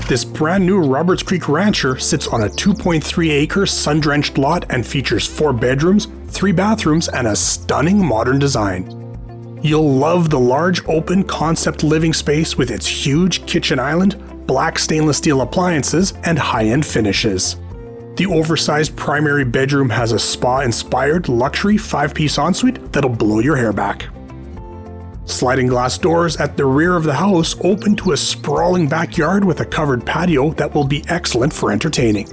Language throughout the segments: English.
This brand new Roberts Creek Rancher sits on a 2.3-acre sun-drenched lot and features 4 bedrooms, 3 bathrooms, and a stunning modern design. You'll love the large open concept living space with its huge kitchen island, black stainless steel appliances, and high-end finishes. The oversized primary bedroom has a spa-inspired luxury 5-piece ensuite that'll blow your hair back. Sliding glass doors at the rear of the house open to a sprawling backyard with a covered patio that will be excellent for entertaining.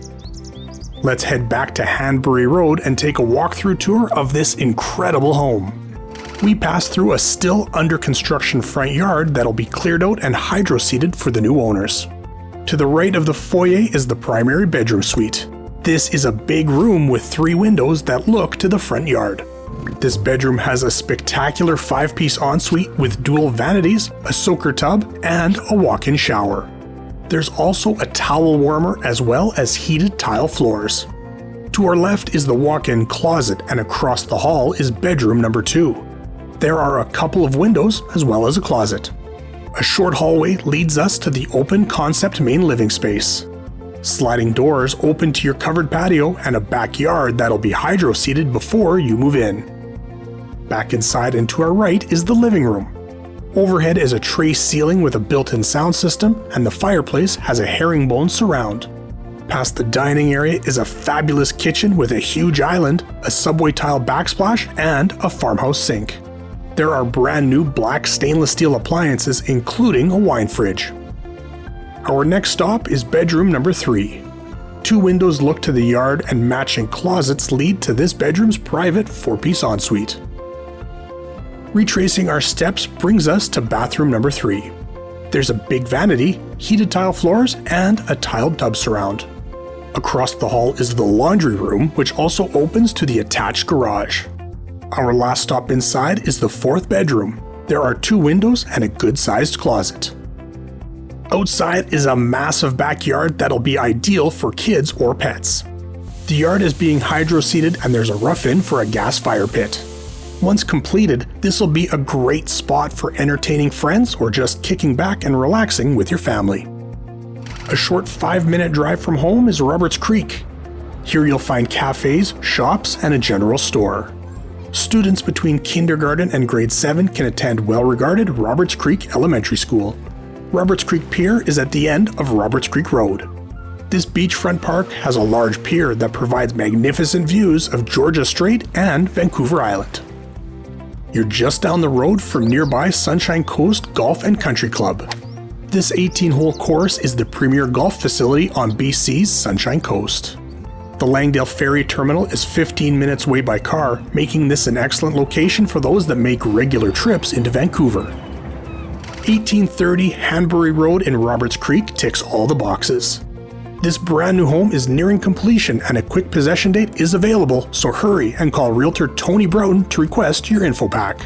Let's head back to Hanbury Road and take a walkthrough tour of this incredible home. We pass through a still under construction front yard that'll be cleared out and hydro-seeded for the new owners. To the right of the foyer is the primary bedroom suite. This is a big room with 3 windows that look to the front yard. This bedroom has a spectacular 5-piece ensuite with dual vanities, a soaker tub, and a walk-in shower. There's also a towel warmer as well as heated tile floors. To our left is the walk-in closet, and across the hall is bedroom number 2. There are a couple of windows as well as a closet. A short hallway leads us to the open concept main living space. Sliding doors open to your covered patio and a backyard that'll be hydro-seeded before you move in. Back inside and to our right is the living room. Overhead is a tray ceiling with a built-in sound system, and the fireplace has a herringbone surround. Past the dining area is a fabulous kitchen with a huge island, a subway tile backsplash, and a farmhouse sink. There are brand new black stainless steel appliances, including a wine fridge. Our next stop is bedroom number 3. 2 windows look to the yard, and matching closets lead to this bedroom's private 4-piece ensuite. Retracing our steps brings us to bathroom number 3. There's a big vanity, heated tile floors, and a tiled tub surround. Across the hall is the laundry room, which also opens to the attached garage. Our last stop inside is the 4th bedroom. There are 2 windows and a good-sized closet. Outside is a massive backyard that'll be ideal for kids or pets. The yard is being hydro-seeded, and there's a rough-in for a gas fire pit. Once completed, this will be a great spot for entertaining friends or just kicking back and relaxing with your family. A short 5-minute drive from home is Roberts Creek. Here you'll find cafes, shops, and a general store. Students between kindergarten and grade 7 can attend well-regarded Roberts Creek Elementary School. Roberts Creek Pier is at the end of Roberts Creek Road. This beachfront park has a large pier that provides magnificent views of Georgia Strait and Vancouver Island. You're just down the road from nearby Sunshine Coast Golf and Country Club. This 18-hole course is the premier golf facility on BC's Sunshine Coast. The Langdale Ferry Terminal is 15 minutes away by car, making this an excellent location for those that make regular trips into Vancouver. 1830 Hanbury Road in Roberts Creek ticks all the boxes. This brand new home is nearing completion and a quick possession date is available, so hurry and call Realtor Tony Browton to request your info pack.